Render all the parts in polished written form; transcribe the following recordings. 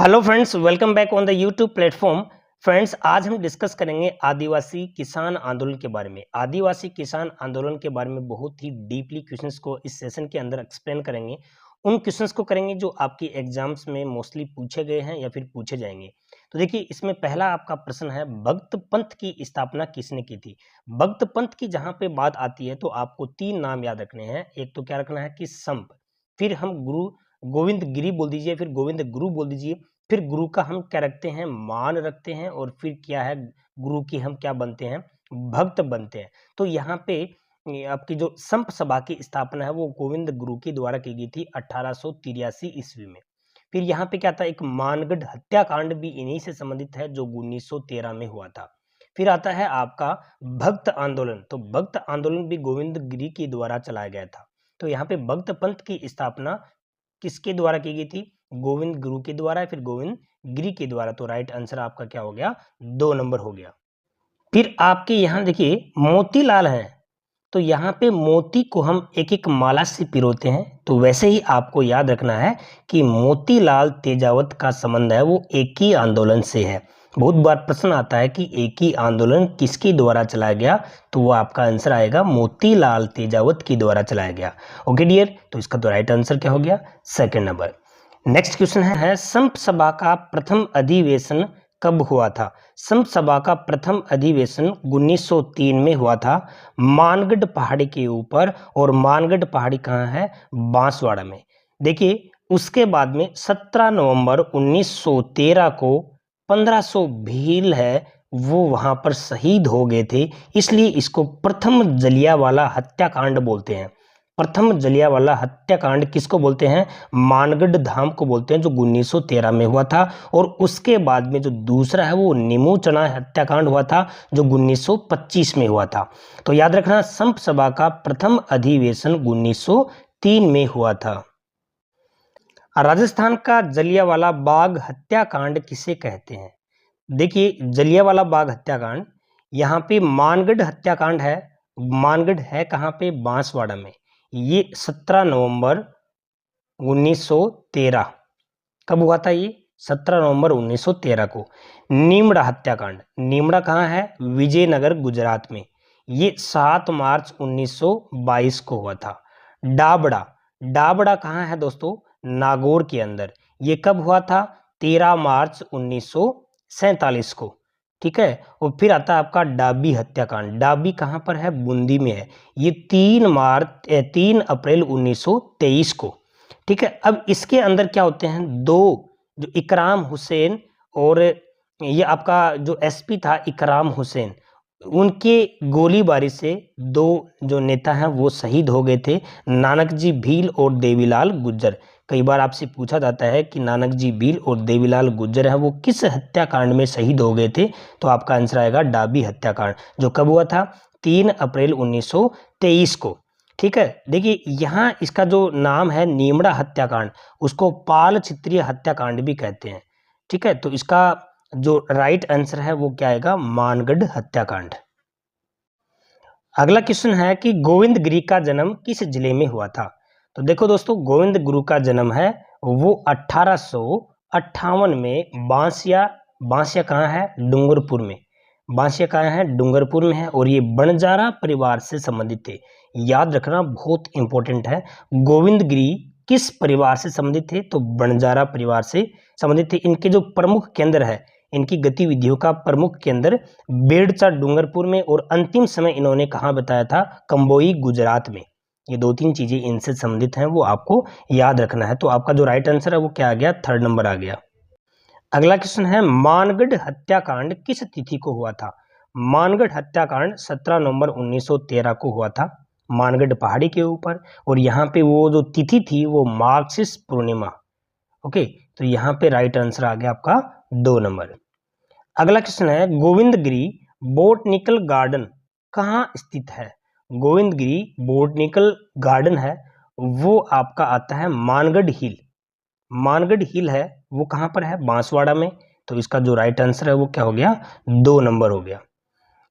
Hello friends, welcome back on the YouTube platform. Friends, आज हम discuss करेंगे आदिवासी किसान आंदोलन के बारे में। आदिवासी किसान आंदोलन के बारे में बहुत ही डीपली क्वेश्चंस को इस सेशन के अंदर एक्सप्लेन करेंगे। उन क्वेश्चंस को करेंगे जो आपकी एग्जाम्स में मोस्टली पूछे गए हैं या फिर पूछे जाएंगे। तो देखिए, इसमें पहला आपका प्रश्न है, भक्त पंथ की स्थापना किसने की थी। भक्त पंथ की जहां पे बात आती है तो आपको तीन नाम याद रखने हैं। एक तो क्या रखना है कि संप, फिर हम गुरु गोविंद गिरी बोल दीजिए, फिर गोविंद गुरु बोल दीजिए, फिर गुरु का हम क्या रखते हैं, मान रखते हैं, और फिर क्या है, गुरु की हम क्या बनते हैं, भक्त बनते हैं। तो यहाँ पे आपकी जो संप सभा की स्थापना है वो गोविंद गुरु के द्वारा की गई थी 1883 ईस्वी में। फिर यहाँ पे क्या था, एक मानगढ़ हत्याकांड भी इन्हीं से संबंधित है जो 1913 में हुआ था। फिर आता है आपका भक्त आंदोलन। तो भक्त आंदोलन भी गोविंद गिरी के द्वारा चलाया गया था। तो यहाँ पे भक्त पंथ की स्थापना किसके द्वारा की गई थी, गोविंद गुरु के द्वारा, फिर गोविंद गिरी के द्वारा। तो राइट आंसर आपका क्या हो गया, 2 नंबर हो गया। फिर आपके यहाँ देखिए मोतीलाल है, तो यहाँ पे मोती को हम एक एक माला से पिरोते हैं। तो वैसे ही आपको याद रखना है कि मोतीलाल तेजावत का संबंध है वो एक ही आंदोलन से है। बहुत बार प्रश्न आता है कि एक ही आंदोलन किसके द्वारा चलाया गया, तो वो आपका आंसर आएगा मोतीलाल तेजावत के द्वारा चलाया गया। ओके डियर, तो इसका तो राइट आंसर क्या हो गया, सेकंड नंबर। नेक्स्ट क्वेश्चन है संप सभा का प्रथम अधिवेशन कब हुआ था। संप सभा का प्रथम अधिवेशन 1903 में हुआ था, मानगढ़ पहाड़ी के ऊपर। और मानगढ़ पहाड़ी कहाँ है, बांसवाड़ा में। देखिए, उसके बाद में 17 नवंबर 1913 को 1500 भील है वो वहां पर शहीद हो गए थे, इसलिए इसको प्रथम जलियांवाला हत्याकांड बोलते हैं। प्रथम जलियांवाला हत्याकांड किसको बोलते हैं, मानगढ़ धाम को बोलते हैं, जो 1913 में हुआ था। और उसके बाद में जो दूसरा है वो नीमूचना हत्याकांड हुआ था, जो 1925 में हुआ था। तो याद रखना, संप सभा का प्रथम अधिवेशन 1903 में हुआ था। राजस्थान का जलियांवाला बाग हत्याकांड किसे कहते हैं। देखिए, जलियांवाला बाग हत्याकांड, यहाँ पे मानगढ़ हत्याकांड है। मानगढ़ है कहाँ पे, बांसवाड़ा में। ये 17 नवंबर 1913 कब हुआ था, ये 17 नवंबर 1913 को। नीमड़ा हत्याकांड, नीमड़ा कहाँ है, विजयनगर गुजरात में। ये 7 मार्च 1922 को हुआ था। डाबड़ा, डाबड़ा कहाँ है दोस्तों, नागौर के अंदर। ये कब हुआ था, 13 मार्च 1947 को। ठीक है। और फिर आता है आपका डाबी हत्याकांड। डाबी कहाँ पर है, बूंदी में है। ये 3 अप्रैल 1923 को। ठीक है। अब इसके अंदर क्या होते हैं, दो जो इकराम हुसैन और ये आपका जो एसपी था इकराम हुसैन, उनके गोलीबारी से दो जो नेता हैं वो शहीद हो गए थे, नानक जी भील और देवीलाल गुज्जर। कई बार आपसे पूछा जाता है कि नानक जी भील और देवीलाल गुज्जर हैं वो किस हत्याकांड में शहीद हो गए थे, तो आपका आंसर आएगा डाबी हत्याकांड, जो कब हुआ था, 3 अप्रैल 1923 को। ठीक है। देखिए, यहाँ इसका जो नाम है नीमड़ा हत्याकांड, उसको पाल क्षत्रिय हत्याकांड भी कहते हैं। ठीक है। तो इसका जो राइट आंसर है वो क्या आएगा, मानगढ़ हत्याकांड। अगला क्वेश्चन है कि गोविंद गिरी का जन्म किस जिले में हुआ था। तो देखो दोस्तों, गोविंद गुरु का जन्म है वो 1858 में बांसिया, बांसिया कहाँ है, डूंगरपुर में। बांसिया कहाँ है, डूंगरपुर में है। और ये बंजारा परिवार से संबंधित थे। याद रखना, बहुत इंपॉर्टेंट है। गोविंद गिरी किस परिवार से संबंधित थे, तो बंजारा परिवार से संबंधित थे। इनके जो प्रमुख केंद्र है, इनकी गतिविधियों का प्रमुख केंद्र बेड़चा डूंगरपुर में, और अंतिम समय इन्होंने कहाँ बताया था, कंबोई गुजरात में। ये 2-3 चीजें इनसे संबंधित हैं, वो आपको याद रखना है। तो आपका जो राइट आंसर है वो क्या आ गया, 3rd नंबर आ गया। अगला क्वेश्चन है, मानगढ़ हत्याकांड किस तिथि को हुआ था। मानगढ़ हत्याकांड 17 नवंबर 1913 को हुआ था, मानगढ़ पहाड़ी के ऊपर। और यहाँ पे वो जो तिथि थी वो मार्क्सिस पूर्णिमा। ओके, तो यहाँ पे राइट आंसर आ गया आपका 2 नंबर। अगला क्वेश्चन है, गोविंदगिरी बोटनिकल गार्डन कहाँ स्थित है। गोविंदगिरी बोटनिकल गार्डन है वो आपका आता है मानगढ़ हिल। मानगढ़ हिल है वो कहाँ पर है, बांसवाड़ा में। तो इसका जो राइट आंसर है वो क्या हो गया, 2 नंबर हो गया।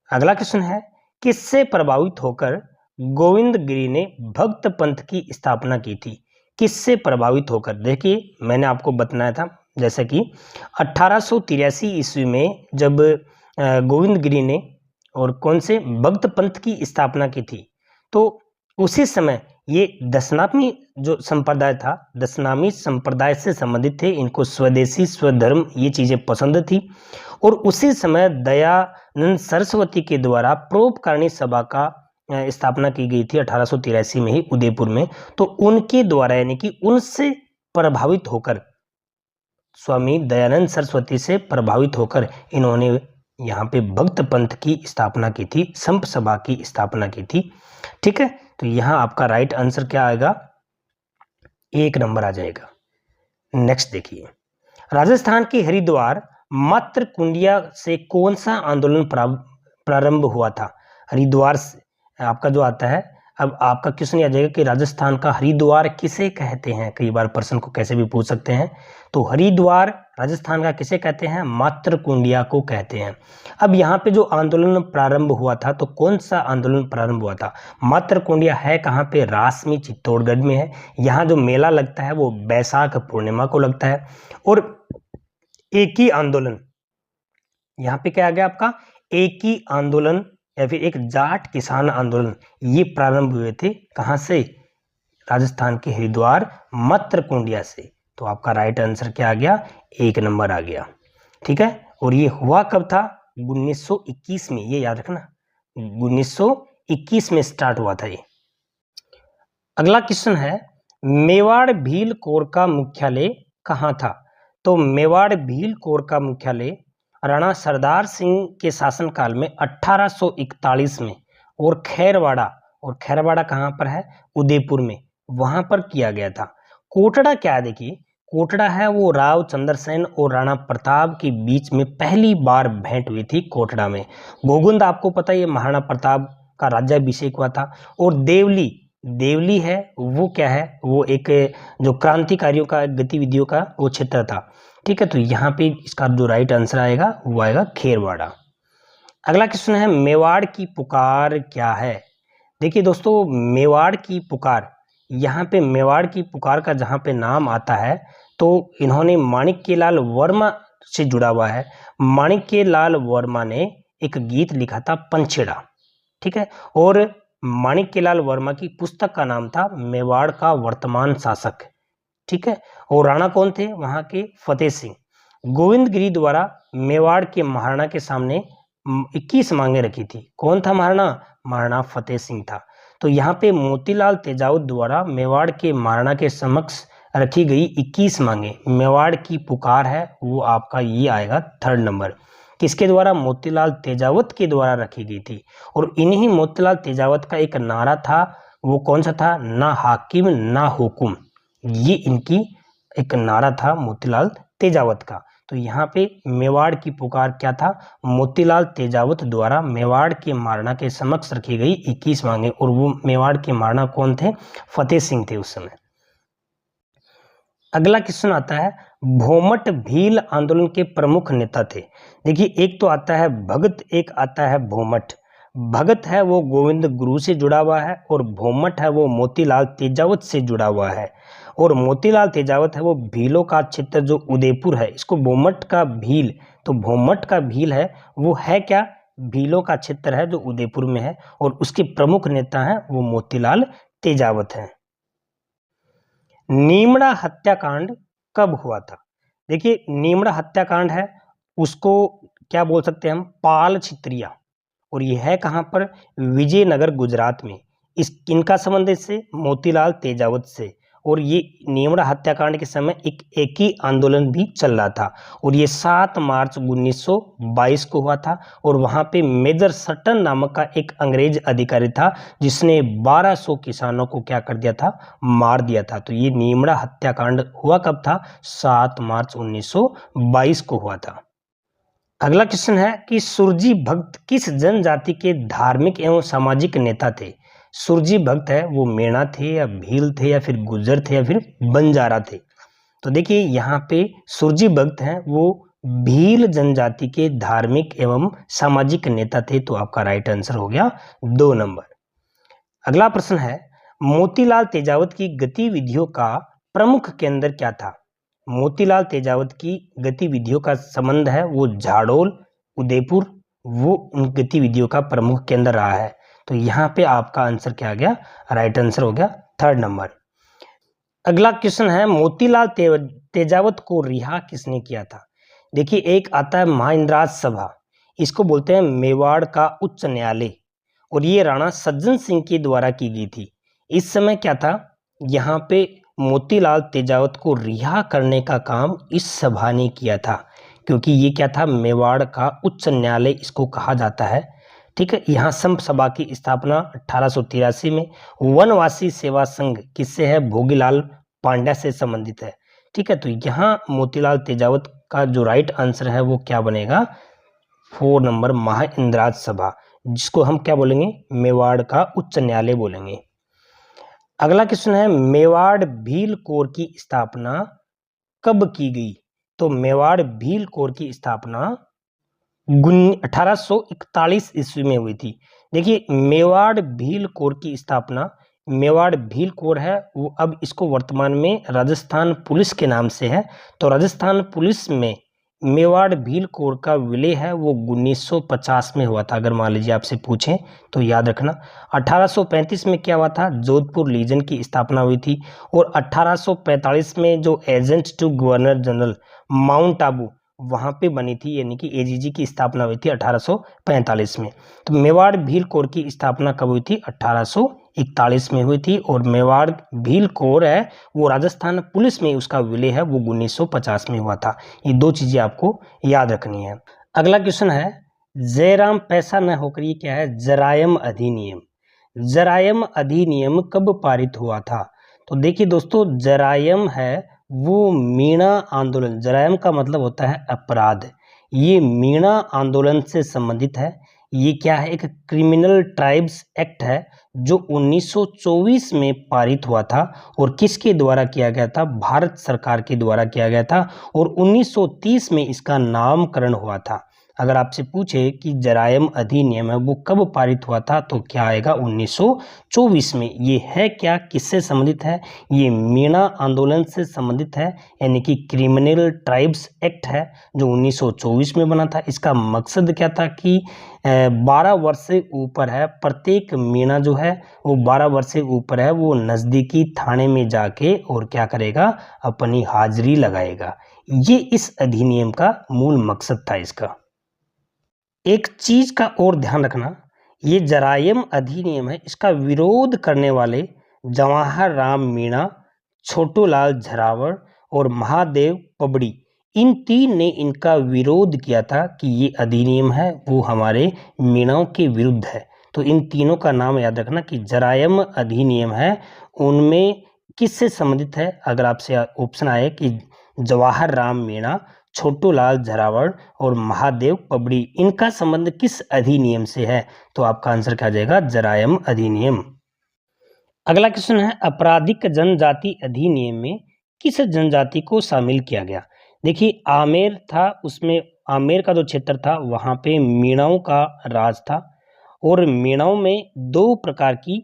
अगला क्वेश्चन है, किससे प्रभावित होकर गोविंदगिरी ने भक्त पंथ की स्थापना की थी। किससे प्रभावित होकर, देखिए मैंने आपको बताया था जैसा कि 1883 ईस्वी में जब गोविंद गिरी ने और कौन से भक्त पंथ की स्थापना की थी, तो उसी समय ये दशनामी जो संप्रदाय था, दशनामी संप्रदाय से संबंधित थे। इनको स्वदेशी स्वधर्म ये चीज़ें पसंद थी। और उसी समय दयानंद सरस्वती के द्वारा परोपकारिणी सभा का स्थापना की गई थी 1883 में ही उदयपुर में। तो उनके द्वारा यानी कि उनसे प्रभावित होकर, स्वामी दयानंद सरस्वती से प्रभावित होकर इन्होंने यहाँ पे भक्त पंथ की स्थापना की थी, संप सभा की स्थापना की थी। ठीक है, तो यहाँ आपका राइट आंसर क्या आएगा? 1 नंबर आ जाएगा। नेक्स्ट देखिए, राजस्थान के हरिद्वार मात्र कुंडिया से कौन सा आंदोलन प्रारंभ हुआ था? हरिद्वार से आपका जो आता है, अब आपका क्वेश्चन आ जाएगा कि राजस्थान का हरिद्वार किसे कहते हैं। कई बार प्रश्न को कैसे भी पूछ सकते हैं। तो हरिद्वार राजस्थान का किसे कहते हैं? मात्र कुंडिया को कहते हैं। अब यहाँ पे जो आंदोलन प्रारंभ हुआ था, तो कौन सा आंदोलन प्रारंभ हुआ था? मात्र कुंडिया है कहाँ पे? रास में, चित्तौड़गढ़ में है। यहाँ जो मेला लगता है वो बैसाख पूर्णिमा को लगता है। और एक ही आंदोलन, यहाँ पे क्या आ गया आपका? एक ही आंदोलन या फिर एक जाट किसान आंदोलन, ये प्रारंभ हुए थे कहाँ से? राजस्थान के हरिद्वार मात्र कुंडिया से। तो आपका राइट आंसर क्या आ गया? 1 नंबर आ गया। ठीक है, और ये हुआ कब था? 1921 में, ये याद रखना, 1921 में स्टार्ट हुआ था ये। अगला क्वेश्चन है, मेवाड़ भील कोर का मुख्यालय कहाँ था? तो मेवाड़ भील कोर का मुख्यालय राणा सरदार सिंह के शासनकाल में 1841 में, और खैरवाड़ा कहाँ पर है? उदयपुर में, वहां पर किया गया था। कोटड़ा क्या है? देखिए, कोटड़ा है वो राव चंद्रसेन और राणा प्रताप के बीच में पहली बार भेंट हुई थी कोटड़ा में। गोगुंद आपको पता है, ये महाराणा प्रताप का राज्याभिषेक हुआ था। और देवली है वो क्या है? वो एक जो क्रांतिकारियों का गतिविधियों का वो क्षेत्र था। ठीक है, तो यहाँ पे इसका जो राइट आंसर आएगा वो आएगा खेरवाड़ा। अगला क्वेश्चन है, मेवाड़ की पुकार क्या है? देखिए दोस्तों, मेवाड़ की पुकार, यहाँ पे मेवाड़ की पुकार का जहाँ पे नाम आता है, तो इन्होंने माणिक्यलाल वर्मा से जुड़ा हुआ है। माणिक्यलाल वर्मा ने एक गीत लिखा था पंछेड़ा। ठीक है, और माणिक्यलाल वर्मा की पुस्तक का नाम था मेवाड़ का वर्तमान शासक। ठीक है, और राणा कौन थे वहां के? फतेह सिंह। गोविंद गिरी द्वारा मेवाड़ के महाराणा के सामने 21 मांगे रखी थी। कौन था महाराणा? महाराणा फतेह सिंह था। तो यहाँ पे मोतीलाल तेजावत द्वारा मेवाड़ के महाराणा के समक्ष रखी गई 21 मांगे, मेवाड़ की पुकार है, वो आपका ये आएगा 3rd नंबर। किसके द्वारा? मोतीलाल तेजावत के द्वारा रखी गई थी। और इन्हीं मोतीलाल तेजावत का एक नारा था, वो कौन सा था? ना हाकिम ना हुकुम, ये इनकी एक नारा था मोतीलाल तेजावत का। तो यहाँ पे मेवाड़ की पुकार क्या था? मोतीलाल तेजावत द्वारा मेवाड़ के महाराणा के समक्ष रखी गई 21 मांगे, और वो मेवाड़ के महाराणा कौन थे? फतेह सिंह थे उस समय। अगला क्वेश्चन आता है, भोमट भील आंदोलन के प्रमुख नेता थे। देखिए, एक तो आता है भगत, एक आता है भोमट। भगत है वो गोविंद गुरु से जुड़ा हुआ है, और भोमट है वो मोतीलाल तेजावत से जुड़ा हुआ है। और मोतीलाल तेजावत है वो भीलों का क्षेत्र जो उदयपुर है, इसको भोमट का भील, तो भोमट का भील है वो है क्या? भीलों का क्षेत्र है जो उदयपुर में है, और उसके प्रमुख नेता हैं वो मोतीलाल तेजावत हैं। नीमड़ा हत्याकांड कब हुआ था? देखिए, नीमड़ा हत्याकांड है उसको क्या बोल सकते हैं हम? पाल छित्रिया, और ये है कहाँ पर? विजयनगर गुजरात में। इस किनका संबंध से? मोतीलाल तेजावत से। और ये नीमड़ा हत्याकांड के समय एक ही आंदोलन भी चल रहा था, और ये 7 मार्च 1922 को हुआ था। और वहाँ पे मेजर सटन नामक का एक अंग्रेज अधिकारी था जिसने 1200 किसानों को क्या कर दिया था? मार दिया था। तो ये नीमड़ा हत्याकांड हुआ कब था? 7 मार्च 1922 को हुआ था। अगला क्वेश्चन है कि सुरजी भक्त किस जनजाति के धार्मिक एवं सामाजिक नेता थे? सुरजी भक्त है वो मेणा थे या भील थे या फिर गुर्जर थे या फिर बंजारा थे? तो देखिए, यहाँ पे सुरजी भक्त हैं वो भील जनजाति के धार्मिक एवं सामाजिक नेता थे। तो आपका राइट आंसर हो गया 2 नंबर। अगला प्रश्न है, मोतीलाल तेजावत की गतिविधियों का प्रमुख केंद्र क्या था? मोतीलाल तेजावत की गतिविधियों का संबंध है वो झाड़ोल, उदयपुर, वो उन गतिविधियों का प्रमुख केंद्र रहा है। तो यहाँ पे आपका आंसर क्या आ गया? राइट आंसर हो गया 3rd नंबर। अगला क्वेश्चन है मोतीलाल तेजावत को रिहा किसने किया था? देखिए, एक आता है महाइंद्राज सभा, इसको बोलते हैं मेवाड़ का उच्च न्यायालय, और ये राणा सज्जन सिंह के द्वारा की गई थी। इस समय क्या था, यहाँ पे मोतीलाल तेजावत को रिहा करने का काम इस सभा ने किया था, क्योंकि ये क्या था, मेवाड़ का उच्च न्यायालय इसको कहा जाता है। ठीक है, यहाँ संप सभा की स्थापना 1883 में। वनवासी सेवा संघ किससे है? भोगीलाल पांड्या से संबंधित है। ठीक है, तो यहाँ मोतीलाल तेजावत का जो राइट आंसर है वो क्या बनेगा? 4 नंबर महाइंद्राज सभा, जिसको हम क्या बोलेंगे? मेवाड़ का उच्च न्यायालय बोलेंगे। अगला क्वेश्चन है मेवाड़ भील कोर की स्थापना कब की गई? तो मेवाड़ भील कोर की स्थापना 1841 ईस्वी में हुई थी। देखिए, मेवाड़ भील कोर की स्थापना, मेवाड़ भील कोर है वो अब इसको वर्तमान में राजस्थान पुलिस के नाम से है। तो राजस्थान पुलिस में मेवाड़ भील कोर का विलय है वो 1950 में हुआ था। अगर मान लीजिए आपसे पूछें तो याद रखना। 1835 में क्या हुआ था? जोधपुर लीजन की स्थापना हुई थी। और 1845 में जो agent to governor general Mount Abu वहाँ पे बनी थी, यानी कि एजीजी की स्थापना हुई थी 1845 में। तो मेवाड़ भील कोर की स्थापना कब हुई थी? 1841 में हुई थी। और मेवाड़ भील कोर है वो राजस्थान पुलिस में उसका विलय है वो 1950 में हुआ था। ये 2 चीजें आपको याद रखनी है। अगला क्वेश्चन है जयराम पैसा न होकर ये क्या है? जरायम अधिनियम। जरायम अधिनियम कब पारित हुआ था? तो देखिए दोस्तों, जरायम है वो मीणा आंदोलन, जरायम का मतलब होता है अपराध, ये मीणा आंदोलन से संबंधित है। ये क्या है? एक क्रिमिनल ट्राइब्स एक्ट है जो 1924 में पारित हुआ था। और किसके द्वारा किया गया था? भारत सरकार के द्वारा किया गया था। और 1930 में इसका नामकरण हुआ था। अगर आपसे पूछे कि जरायम अधिनियम है वो कब पारित हुआ था, तो क्या आएगा? 1924 में। ये है क्या, किससे संबंधित है? ये मीणा आंदोलन से संबंधित है, यानी कि क्रिमिनल ट्राइब्स एक्ट है जो 1924 में बना था। इसका मकसद क्या था कि 12 वर्ष से ऊपर है, प्रत्येक मीणा जो है वो 12 वर्ष से ऊपर है, वो नज़दीकी थाने में जाके और क्या करेगा? अपनी हाजिरी लगाएगा। ये इस अधिनियम का मूल मकसद था इसका। एक चीज का और ध्यान रखना, ये जरायम अधिनियम है, इसका विरोध करने वाले जवाहर राम मीणा, छोटूलाल झरावड़ और महादेव पबड़ी, इन 3 ने इनका विरोध किया था कि ये अधिनियम है वो हमारे मीणाओं के विरुद्ध है। तो इन तीनों का नाम याद रखना कि जरायम अधिनियम है उनमें किससे संबंधित है। अगर आपसे ऑप्शन आए कि जवाहर राम मीणा, छोटूलाल झरावड़ और महादेव पबड़ी, इनका संबंध किस अधिनियम से है, तो आपका आंसर क्या आ जाएगा? जरायम अधिनियम। अगला क्वेश्चन है आपराधिक जनजाति अधिनियम में किस जनजाति को शामिल किया गया? देखिए, आमेर था, उसमें आमेर का जो क्षेत्र था वहाँ पे मीणाओं का राज था। और मीणाओं में 2 प्रकार की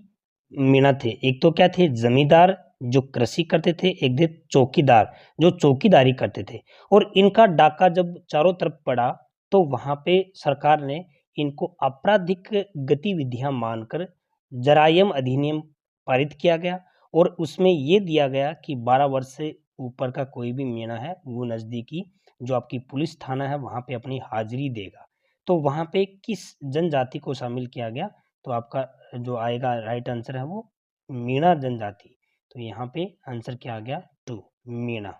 मीणा थे। एक तो क्या थे? जमींदार जो कृषि करते थे, एक थे चौकीदार जो चौकीदारी करते थे। और इनका डाका जब चारों तरफ पड़ा तो वहाँ पे सरकार ने इनको आपराधिक गतिविधियां मानकर जरायम अधिनियम पारित किया गया। और उसमें ये दिया गया कि 12 वर्ष से ऊपर का कोई भी मीणा है वो नज़दीकी जो आपकी पुलिस थाना है वहाँ पे अपनी हाजिरी देगा। तो वहाँ पे किस जनजाति को शामिल किया गया? तो आपका जो आएगा राइट आंसर है वो मीणा जनजाति। तो यहाँ पे आंसर क्या आ गया? 2 मीणा।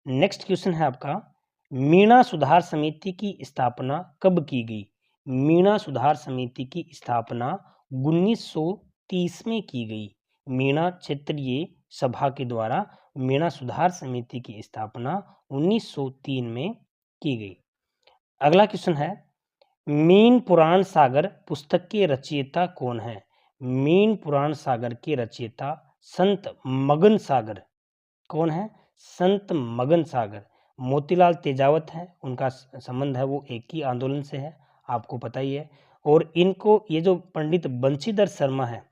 नेक्स्ट क्वेश्चन है आपका मीणा सुधार समिति की स्थापना कब की गई? मीणा सुधार समिति की स्थापना 1930 में की गई। मीणा क्षेत्रीय सभा के द्वारा मीणा सुधार समिति की स्थापना 1903 में की गई। अगला क्वेश्चन है मीन पुराण सागर पुस्तक के रचयिता कौन है? मीन पुराण सागर के रचयिता संत मगन सागर। कौन है? संत मगन सागर। मोतीलाल तेजावत है, उनका संबंध है वो एक ही आंदोलन से है, आपको पता ही है। और इनको ये जो पंडित बंशीधर शर्मा है,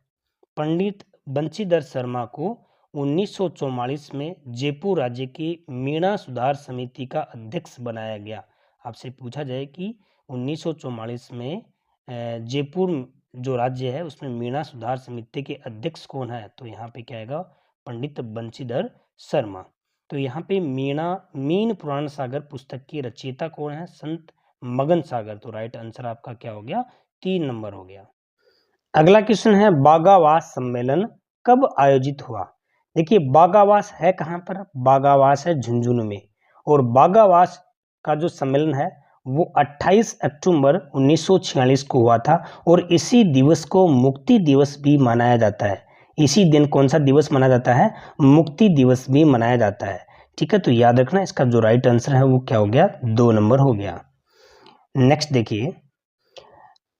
पंडित बंशीधर शर्मा को 1944 में जयपुर राज्य की मीणा सुधार समिति का अध्यक्ष बनाया गया। आपसे पूछा जाए कि 1944 में जयपुर जो राज्य है उसमें मीणा सुधार समिति के अध्यक्ष कौन है, तो यहाँ पे क्या आएगा, पंडित बंशीधर शर्मा। तो यहाँ पे मीन पुराण सागर पुस्तक की रचयिता कौन है, संत मगन सागर। तो राइट आंसर आपका क्या हो गया, 3 नंबर हो गया। अगला क्वेश्चन है, बागावास सम्मेलन कब आयोजित हुआ। देखिए बागावास है कहाँ पर, बागावास है झुंझुनू में, और बागावास का जो सम्मेलन है वो 28 अक्टूबर 1946 को हुआ था, और इसी दिवस को मुक्ति दिवस भी मनाया जाता है। इसी दिन कौन सा दिवस मनाया जाता है, मुक्ति दिवस भी मनाया जाता है। ठीक है, तो याद रखना इसका जो राइट आंसर है वो क्या हो गया, 2 नंबर हो गया। नेक्स्ट देखिए,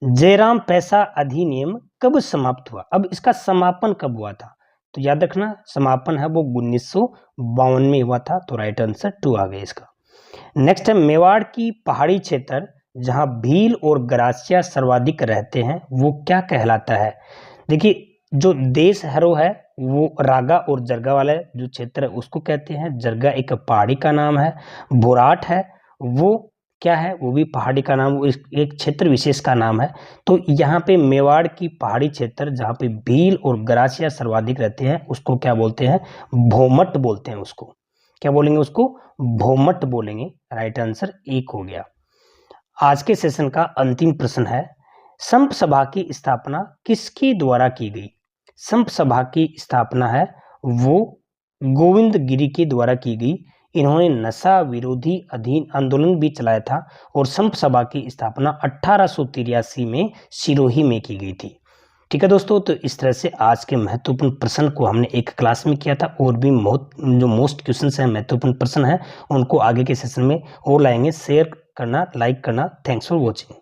जयराम पैसा अधिनियम कब समाप्त हुआ। अब इसका समापन कब हुआ था, तो याद रखना समापन है वो 1952 में हुआ था। तो राइट आंसर 2 आ गया इसका। नेक्स्ट है, मेवाड़ की पहाड़ी क्षेत्र जहां भील और गरासिया सर्वाधिक रहते हैं वो क्या कहलाता है। देखिए जो देश हरो है वो रागा और जरगा वाला जो क्षेत्र है उसको कहते हैं। जरगा एक पहाड़ी का नाम है, बोराट है वो क्या है, वो भी पहाड़ी का नाम, वो एक क्षेत्र विशेष का नाम है। तो यहाँ पे मेवाड़ की पहाड़ी क्षेत्र जहाँ पे भील और गरासिया सर्वाधिक रहते हैं उसको क्या बोलते हैं, भोमट बोलते हैं। उसको क्या बोलेंगे, उसको भोमट बोलेंगे। राइट आंसर 1 हो गया। आज के सेशन का अंतिम प्रश्न है, संप सभा की स्थापना किसके द्वारा की गई। संप सभा की स्थापना है वो गोविंद गिरी के द्वारा की गई। इन्होंने नशा विरोधी अधीन आंदोलन भी चलाया था, और संप सभा की स्थापना 1883 में सिरोही में की गई थी। ठीक है दोस्तों, तो इस तरह से आज के महत्वपूर्ण प्रश्न को हमने एक क्लास में किया था, और भी जो मोस्ट क्वेश्चन हैं महत्वपूर्ण प्रश्न हैं उनको आगे के सेशन में और लाएंगे। शेयर करना, लाइक करना। Thanks for watching.